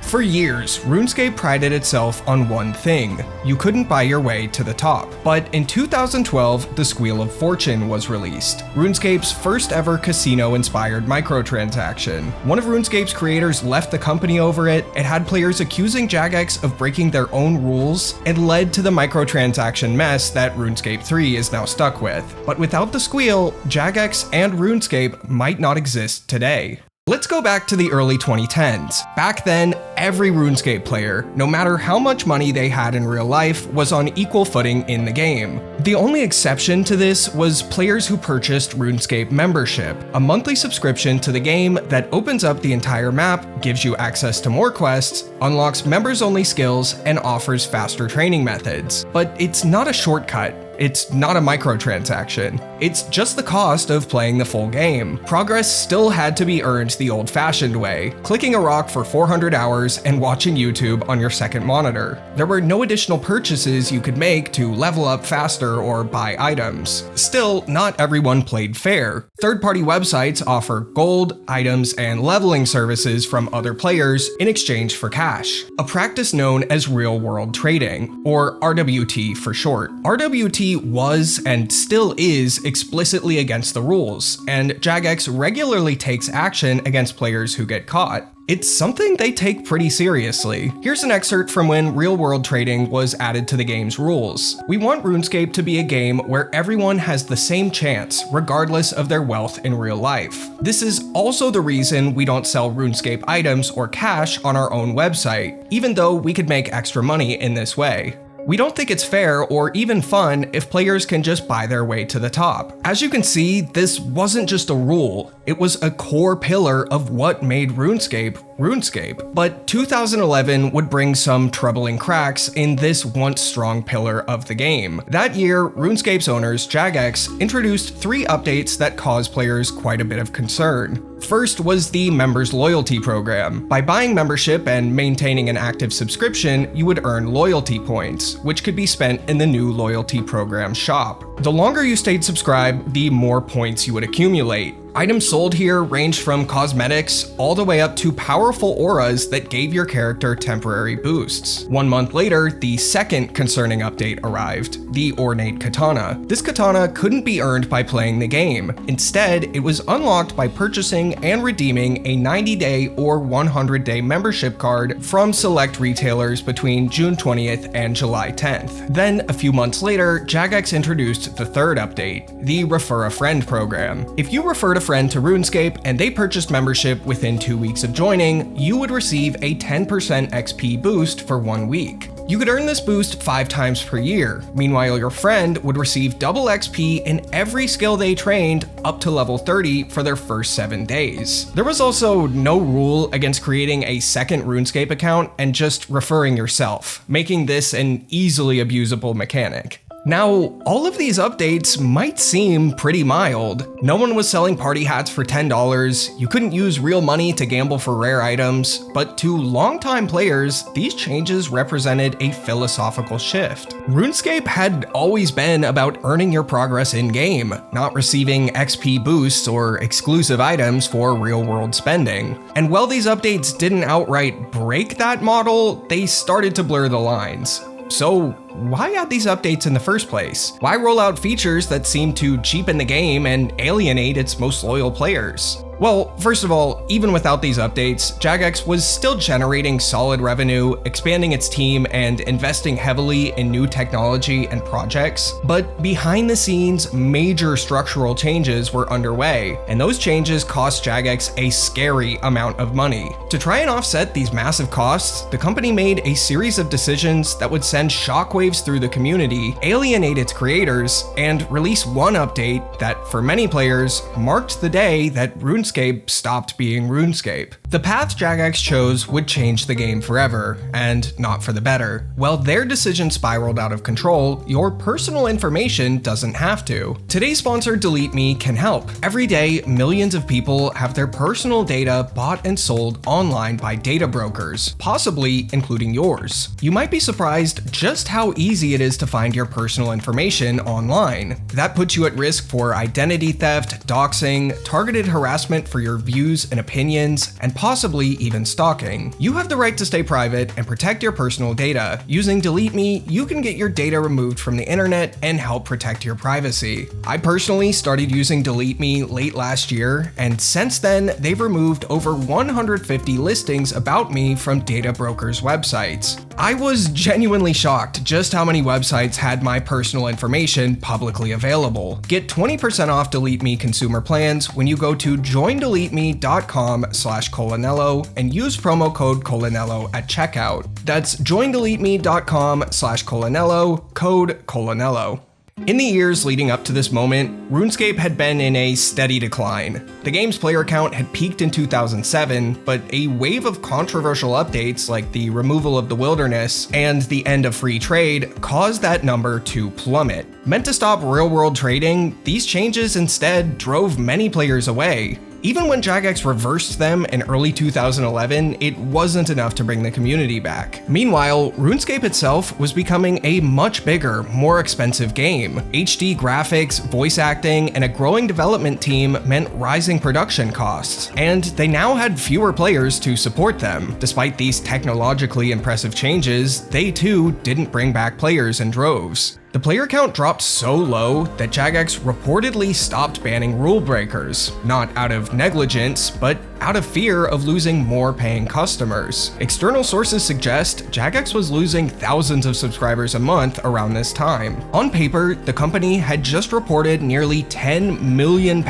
For years, RuneScape prided itself on one thing: you couldn't buy your way to the top. But in 2012, the Squeal of Fortune was released, RuneScape's first ever casino-inspired microtransaction. One of RuneScape's creators left the company over it, it had players accusing Jagex of breaking their own rules, and led to the microtransaction mess that RuneScape 3 is now stuck with. But without the Squeal, Jagex and RuneScape might not exist today. Let's go back to the early 2010s. Back then, every RuneScape player, no matter how much money they had in real life, was on equal footing in the game. The only exception to this was players who purchased RuneScape membership, a monthly subscription to the game that opens up the entire map, gives you access to more quests, unlocks members-only skills, and offers faster training methods. But it's not a shortcut. It's not a microtransaction. It's just the cost of playing the full game. Progress still had to be earned the old-fashioned way, clicking a rock for 400 hours and watching YouTube on your second monitor. There were no additional purchases you could make to level up faster or buy items. Still, not everyone played fair. Third-party websites offer gold, items, and leveling services from other players in exchange for cash, a practice known as real-world trading, or RWT for short. RWT was and still is explicitly against the rules, and Jagex regularly takes action against players who get caught. It's something they take pretty seriously. Here's an excerpt from when real-world trading was added to the game's rules. "We want RuneScape to be a game where everyone has the same chance, regardless of their wealth in real life. This is also the reason we don't sell RuneScape items or cash on our own website, even though we could make extra money in this way. We don't think it's fair or even fun if players can just buy their way to the top." As you can see, this wasn't just a rule, it was a core pillar of what made RuneScape RuneScape. But 2011 would bring some troubling cracks in this once strong pillar of the game. That year, RuneScape's owners, Jagex, introduced 3 updates that caused players quite a bit of concern. First was the Members Loyalty Program. By buying membership and maintaining an active subscription, you would earn loyalty points, which could be spent in the new loyalty program shop. The longer you stayed subscribed, the more points you would accumulate. Items sold here ranged from cosmetics all the way up to powerful auras that gave your character temporary boosts. 1 month later, the second concerning update arrived, the Ornate Katana. This katana couldn't be earned by playing the game. Instead, it was unlocked by purchasing and redeeming a 90-day or 100-day membership card from select retailers between June 20th and July 10th. Then, a few months later, Jagex introduced the third update, the Refer a Friend program. If you referred a friend to RuneScape and they purchased membership within 2 weeks of joining, you would receive a 10% XP boost for 1 week. You could earn this boost 5 times per year. Meanwhile, your friend would receive double XP in every skill they trained up to level 30 for their first 7 days. There was also no rule against creating a second RuneScape account and just referring yourself, making this an easily abusable mechanic. Now, all of these updates might seem pretty mild. No one was selling party hats for $10, you couldn't use real money to gamble for rare items, but to longtime players, these changes represented a philosophical shift. RuneScape had always been about earning your progress in-game, not receiving XP boosts or exclusive items for real-world spending. And while these updates didn't outright break that model, they started to blur the lines. So why add these updates in the first place? Why roll out features that seem to cheapen the game and alienate its most loyal players? Well, first of all, even without these updates, Jagex was still generating solid revenue, expanding its team, and investing heavily in new technology and projects. But behind the scenes, major structural changes were underway, and those changes cost Jagex a scary amount of money. To try and offset these massive costs, the company made a series of decisions that would send shockwaves through the community, alienate its creators, and release one update that, for many players, marked the day that RuneScape stopped being RuneScape. The path Jagex chose would change the game forever, and not for the better. While their decision spiraled out of control, your personal information doesn't have to. Today's sponsor, Delete Me, can help. Every day, millions of people have their personal data bought and sold online by data brokers, possibly including yours. You might be surprised just how easy it is to find your personal information online. That puts you at risk for identity theft, doxing, targeted harassment, harassment for your views and opinions, and possibly even stalking. You have the right to stay private and protect your personal data. Using Delete Me, you can get your data removed from the internet and help protect your privacy. I personally started using Delete Me late last year, and since then, they've removed over 150 listings about me from data brokers' websites. I was genuinely shocked just how many websites had my personal information publicly available. Get 20% off Delete Me consumer plans when you go to joindeleteme.com/Colonello and use promo code Colonello at checkout. That's joindeleteme.com/Colonello, code Colonello. In the years leading up to this moment, RuneScape had been in a steady decline. The game's player count had peaked in 2007, but a wave of controversial updates like the removal of the wilderness and the end of free trade caused that number to plummet. Meant to stop real-world trading, these changes instead drove many players away. Even when Jagex reversed them in early 2011, it wasn't enough to bring the community back. Meanwhile, RuneScape itself was becoming a much bigger, more expensive game. HD graphics, voice acting, and a growing development team meant rising production costs, and they now had fewer players to support them. Despite these technologically impressive changes, they too didn't bring back players in droves. The player count dropped so low that Jagex reportedly stopped banning rule breakers, not out of negligence, but out of fear of losing more paying customers. External sources suggest Jagex was losing thousands of subscribers a month around this time. On paper, the company had just reported nearly £10 million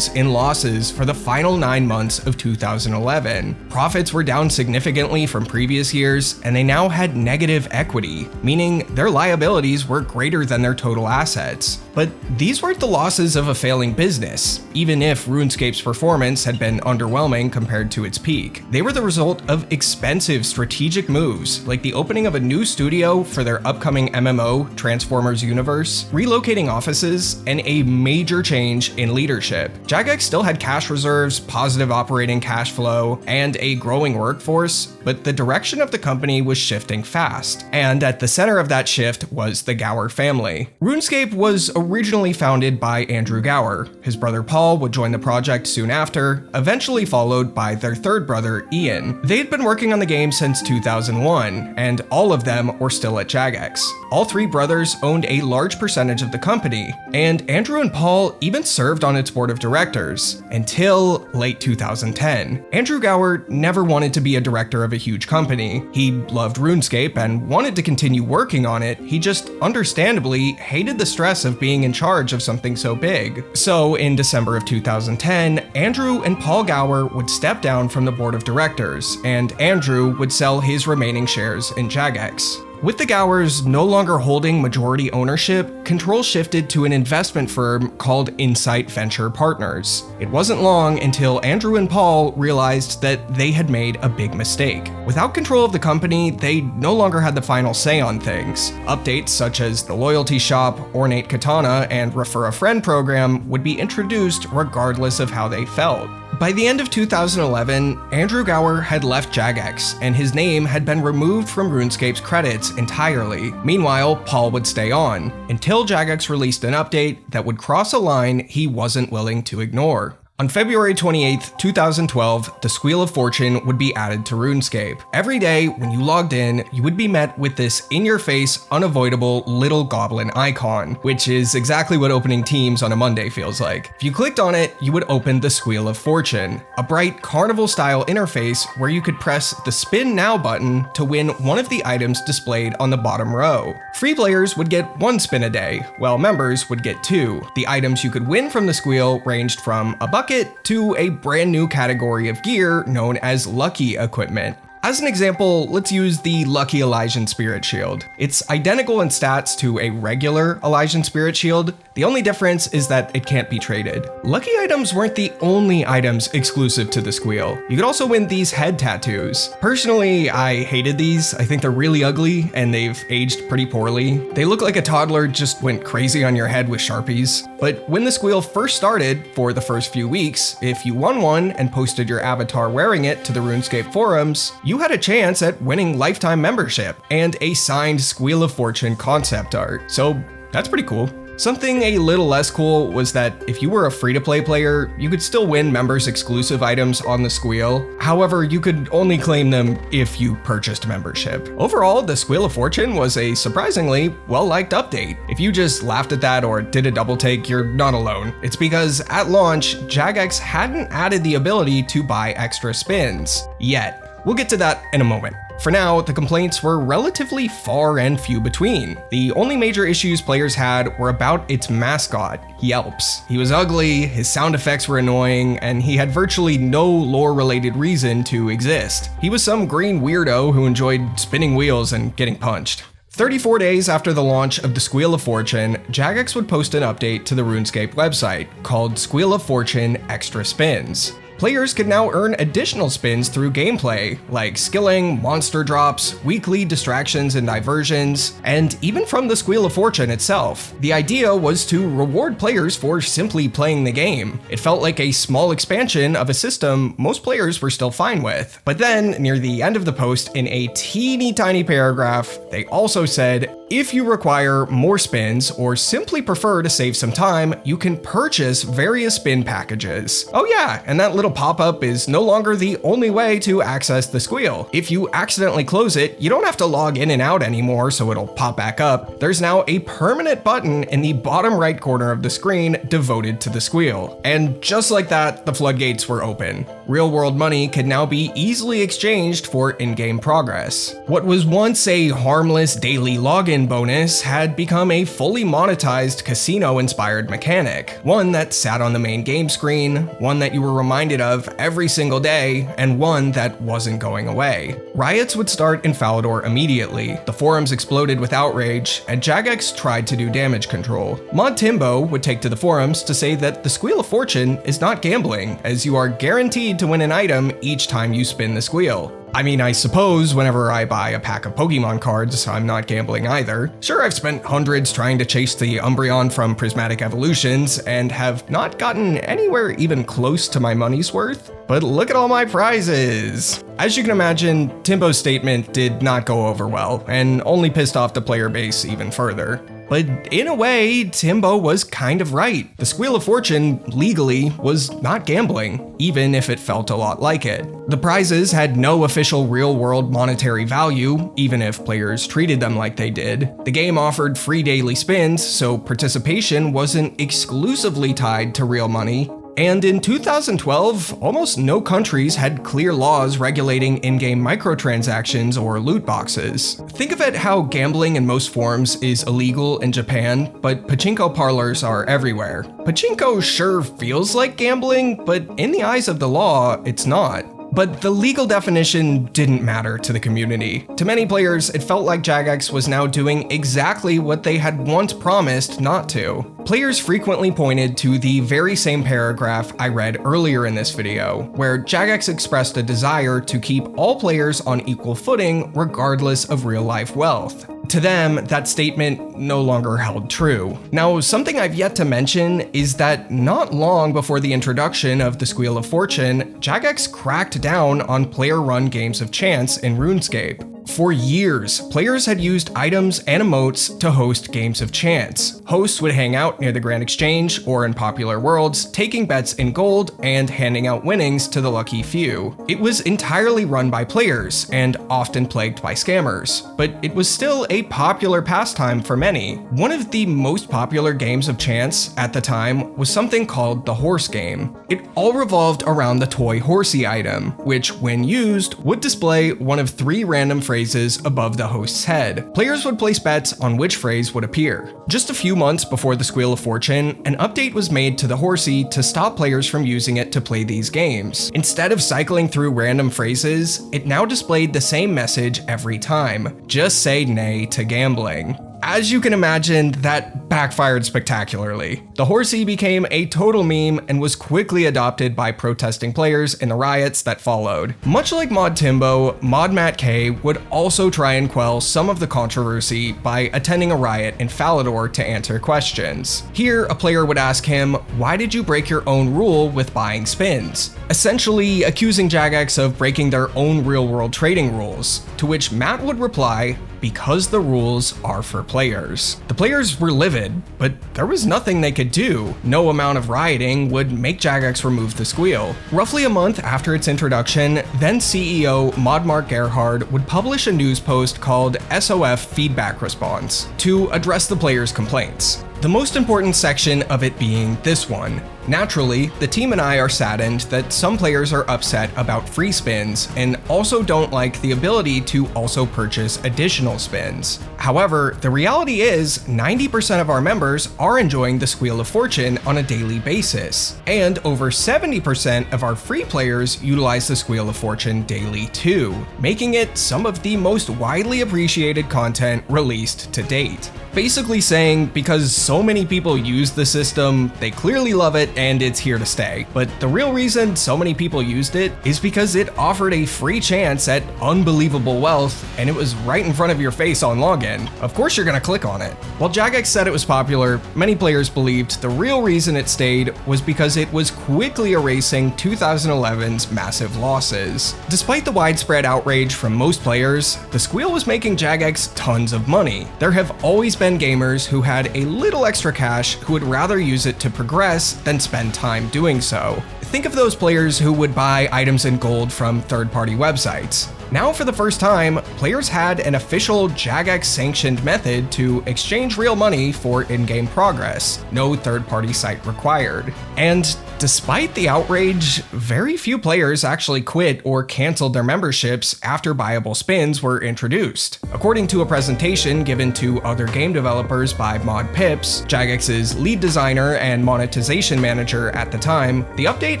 in losses for the final 9 months of 2011. Profits were down significantly from previous years, and they now had negative equity, meaning their liabilities were greater than their total assets. But these weren't the losses of a failing business, even if RuneScape's performance had been underwhelming compared to its peak. They were the result of expensive strategic moves, like the opening of a new studio for their upcoming MMO, Transformers Universe, relocating offices, and a major change in leadership. Jagex still had cash reserves, positive operating cash flow, and a growing workforce, but the direction of the company was shifting fast. And at the center of that shift was the Gower family. RuneScape was originally founded by Andrew Gower. His brother Paul would join the project soon after, eventually followed by their third brother, Ian. They'd been working on the game since 2001, and all of them were still at Jagex. All three brothers owned a large percentage of the company, and Andrew and Paul even served on its board of directors, until late 2010. Andrew Gower never wanted to be a director of a huge company. He loved RuneScape and wanted to continue working on it, he just understandably hated the stress of being in charge of something so big. So in December of 2010, Andrew and Paul Gower would step down from the board of directors, and Andrew would sell his remaining shares in Jagex. With the Gowers no longer holding majority ownership, control shifted to an investment firm called Insight Venture Partners. It wasn't long until Andrew and Paul realized that they had made a big mistake. Without control of the company, they no longer had the final say on things. Updates such as the loyalty shop, ornate katana, and refer a friend program would be introduced regardless of how they felt. By the end of 2011, Andrew Gower had left Jagex, and his name had been removed from RuneScape's credits entirely. Meanwhile, Paul would stay on, until Jagex released an update that would cross a line he wasn't willing to ignore. On February 28, 2012, the Squeal of Fortune would be added to RuneScape. Every day, when you logged in, you would be met with this in-your-face, unavoidable little goblin icon, which is exactly what opening teams on a Monday feels like. If you clicked on it, you would open the Squeal of Fortune, a bright carnival-style interface where you could press the Spin Now button to win one of the items displayed on the bottom row. Free players would get 1 spin a day, while members would get 2. The items you could win from the Squeal ranged from a bucket to a brand new category of gear known as Lucky Equipment. As an example, let's use the Lucky Elysian Spirit Shield. It's identical in stats to a regular Elysian Spirit Shield. The only difference is that it can't be traded. Lucky items weren't the only items exclusive to the Squeal. You could also win these head tattoos. Personally, I hated these. I think they're really ugly and they've aged pretty poorly. They look like a toddler just went crazy on your head with Sharpies. But when the Squeal first started, for the first few weeks, if you won one and posted your avatar wearing it to the RuneScape forums, you had a chance at winning lifetime membership and a signed Squeal of Fortune concept art. So that's pretty cool. Something a little less cool was that if you were a free-to-play player, you could still win members exclusive items on the Squeal. However, you could only claim them if you purchased membership. Overall, the Squeal of Fortune was a surprisingly well-liked update. If you just laughed at that or did a double take, you're not alone. It's because at launch, Jagex hadn't added the ability to buy extra spins yet. We'll get to that in a moment. For now, the complaints were relatively far and few between. The only major issues players had were about its mascot, Yelps. He was ugly, his sound effects were annoying, and he had virtually no lore-related reason to exist. He was some green weirdo who enjoyed spinning wheels and getting punched. 34 days after the launch of the Squeal of Fortune, Jagex would post an update to the RuneScape website called Squeal of Fortune Extra Spins. Players could now earn additional spins through gameplay, like skilling, monster drops, weekly distractions and diversions, and even from the Squeal of Fortune itself. The idea was to reward players for simply playing the game. It felt like a small expansion of a system most players were still fine with. But then, near the end of the post, in a teeny tiny paragraph, they also said, if you require more spins or simply prefer to save some time, you can purchase various spin packages. Oh yeah, and that little pop-up is no longer the only way to access the Squeal. If you accidentally close it, you don't have to log in and out anymore so it'll pop back up. There's now a permanent button in the bottom right corner of the screen devoted to the Squeal. And just like that, the floodgates were open. Real-world money could now be easily exchanged for in-game progress. What was once a harmless daily login bonus had become a fully monetized casino-inspired mechanic, one that sat on the main game screen, one that you were reminded of every single day, and one that wasn't going away. Riots would start in Falador immediately, the forums exploded with outrage, and Jagex tried to do damage control. Mod Timbo would take to the forums to say that the Squeal of Fortune is not gambling, as you are guaranteed to win an item each time you spin the Squeal. I mean, I suppose whenever I buy a pack of Pokemon cards, I'm not gambling either. Sure, I've spent hundreds trying to chase the Umbreon from Prismatic Evolutions and have not gotten anywhere even close to my money's worth, but look at all my prizes. As you can imagine, Timbo's statement did not go over well and only pissed off the player base even further. But in a way, Timbo was kind of right. The Squeal of Fortune, legally, was not gambling, even if it felt a lot like it. The prizes had no official real-world monetary value, even if players treated them like they did. The game offered free daily spins, so participation wasn't exclusively tied to real money. And in 2012, almost no countries had clear laws regulating in-game microtransactions or loot boxes. Think of it how gambling in most forms is illegal in Japan, but pachinko parlors are everywhere. Pachinko sure feels like gambling, but in the eyes of the law, it's not. But the legal definition didn't matter to the community. To many players, it felt like Jagex was now doing exactly what they had once promised not to. Players frequently pointed to the very same paragraph I read earlier in this video, where Jagex expressed a desire to keep all players on equal footing regardless of real-life wealth. To them, that statement no longer held true. Now, something I've yet to mention is that not long before the introduction of the Squeal of Fortune, Jagex cracked down on player-run games of chance in RuneScape. For years, players had used items and emotes to host games of chance. Hosts would hang out near the Grand Exchange or in popular worlds, taking bets in gold and handing out winnings to the lucky few. It was entirely run by players and often plagued by scammers, but it was still a popular pastime for many. One of the most popular games of chance at the time was something called the horse game. It all revolved around the toy horsey item, which when used would display one of 3 random phrases above the host's head. Players would place bets on which phrase would appear. Just a few months before the Squeal of Fortune, an update was made to the horsey to stop players from using it to play these games. Instead of cycling through random phrases, it now displayed the same message every time: just say nay to gambling. As you can imagine, that backfired spectacularly. The horsey became a total meme and was quickly adopted by protesting players in the riots that followed. Much like Mod Timbo, Mod Matt K would also try and quell some of the controversy by attending a riot in Falador to answer questions. Here, a player would ask him, "Why did you break your own rule with buying spins?" Essentially accusing Jagex of breaking their own real-world trading rules, to which Matt would reply, because the rules are for players. The players were livid, but there was nothing they could do. No amount of rioting would make Jagex remove the Squeal. Roughly a month after its introduction, then CEO Mark Gerhard would publish a news post called SOF Feedback Response to address the players' complaints. The most important section of it being this one. Naturally, the team and I are saddened that some players are upset about free spins and also don't like the ability to also purchase additional spins. However, the reality is 90% of our members are enjoying the Squeal of Fortune on a daily basis, and over 70% of our free players utilize the Squeal of Fortune daily too, making it some of the most widely appreciated content released to date. Basically saying because so many people use the system, they clearly love it and it's here to stay. But the real reason so many people used it is because it offered a free chance at unbelievable wealth, and it was right in front of your face on login. Of course you're gonna click on it. While Jagex said it was popular, many players believed the real reason it stayed was because it was quickly erasing 2011's massive losses. Despite the widespread outrage from most players, the Squeal was making Jagex tons of money. There have always been gamers who had a little extra cash who would rather use it to progress than spend time doing so. Think of those players who would buy items in gold from third-party websites. Now, for the first time, players had an official Jagex-sanctioned method to exchange real money for in-game progress, no third-party site required. And despite the outrage, very few players actually quit or canceled their memberships after buyable spins were introduced. According to a presentation given to other game developers by Mod Pips, Jagex's lead designer and monetization manager at the time, the update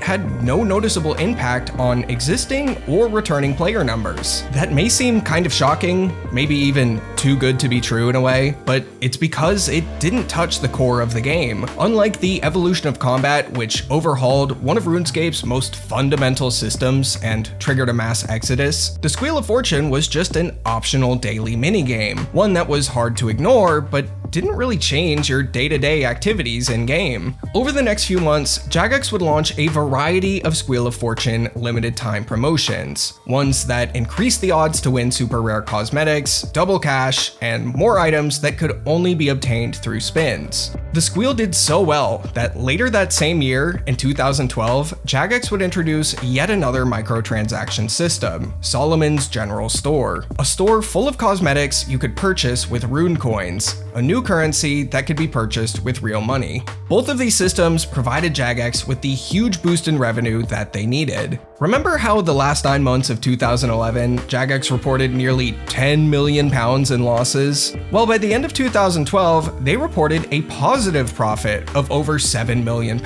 had no noticeable impact on existing or returning player numbers. That may seem kind of shocking, maybe even too good to be true in a way, but it's because it didn't touch the core of the game. Unlike the evolution of combat, which overhauled one of RuneScape's most fundamental systems and triggered a mass exodus, the Squeal of Fortune was just an optional daily minigame, one that was hard to ignore, but didn't really change your day-to-day activities in-game. Over the next few months, Jagex would launch a variety of Squeal of Fortune limited time promotions, ones that increased the odds to win super rare cosmetics, double cash, and more items that could only be obtained through spins. The Squeal did so well that later that same year, in 2012, Jagex would introduce yet another microtransaction system, Solomon's General Store, a store full of cosmetics you could purchase with rune coins, a new currency that could be purchased with real money. Both of these systems provided Jagex with the huge boost in revenue that they needed. Remember how the last 9 months of 2011, Jagex reported nearly £10 million in losses? Well, by the end of 2012, they reported a positive profit of over £7 million.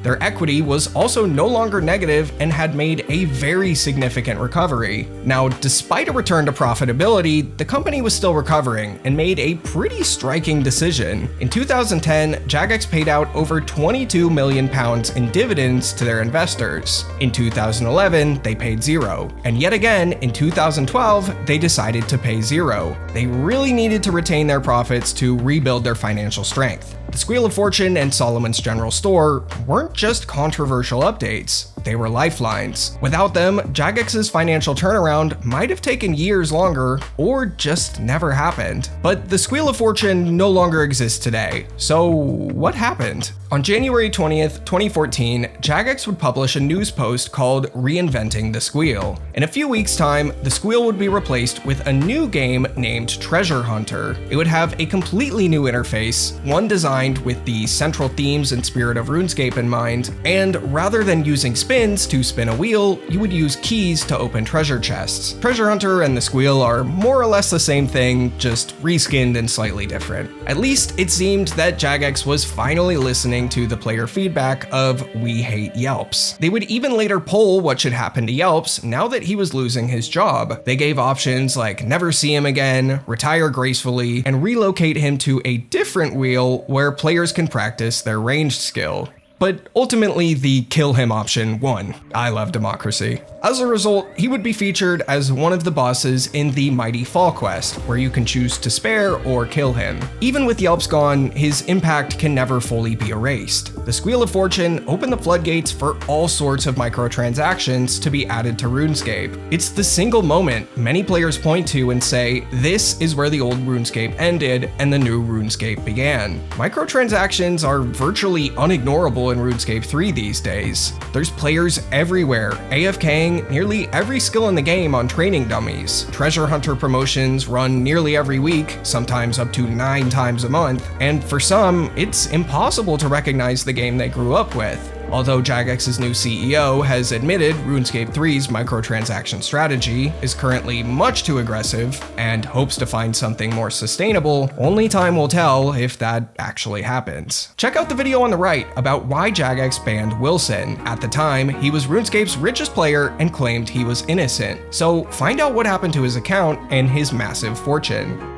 Their equity was also no longer negative and had made a very significant recovery. Now, despite a return to profitability, the company was still recovering and made a pretty striking decision. In 2010, Jagex paid out over £22 million in dividends to their investors. In 2011, they paid zero. And yet again, in 2012, they decided to pay zero. They really needed to retain their profits to rebuild their financial strength. The Squeal of Fortune and Solomon's General Store weren't just controversial updates, they were lifelines. Without them, Jagex's financial turnaround might have taken years longer, or just never happened. But the Squeal of Fortune no longer exists today, so what happened? On January 20th, 2014, Jagex would publish a news post called Reinventing the Squeal. In a few weeks' time, the Squeal would be replaced with a new game named Treasure Hunter. It would have a completely new interface, one designed with the central themes and spirit of RuneScape in mind, and rather than using spins to spin a wheel, you would use keys to open treasure chests. Treasure Hunter and the Squeal are more or less the same thing, just reskinned and slightly different. At least it seemed that Jagex was finally listening to the player feedback of "We hate Yelps." They would even later poll what should happen to Yelps now that he was losing his job. They gave options like never see him again, retire gracefully, and relocate him to a different wheel where players can practice their ranged skill. But ultimately, the kill him option won. I love democracy. As a result, he would be featured as one of the bosses in the Mighty Fall quest, where you can choose to spare or kill him. Even with Yelps gone, his impact can never fully be erased. The Squeal of Fortune opened the floodgates for all sorts of microtransactions to be added to RuneScape. It's the single moment many players point to and say, this is where the old RuneScape ended and the new RuneScape began. Microtransactions are virtually unignorable in RuneScape 3 these days. There's players everywhere, AFKing nearly every skill in the game on training dummies. Treasure hunter promotions run nearly every week, sometimes up to 9 times a month, and for some, it's impossible to recognize the game they grew up with. Although Jagex's new CEO has admitted RuneScape 3's microtransaction strategy is currently much too aggressive and hopes to find something more sustainable, only time will tell if that actually happens. Check out the video on the right about why Jagex banned Wilson. At the time, he was RuneScape's richest player and claimed he was innocent, so find out what happened to his account and his massive fortune.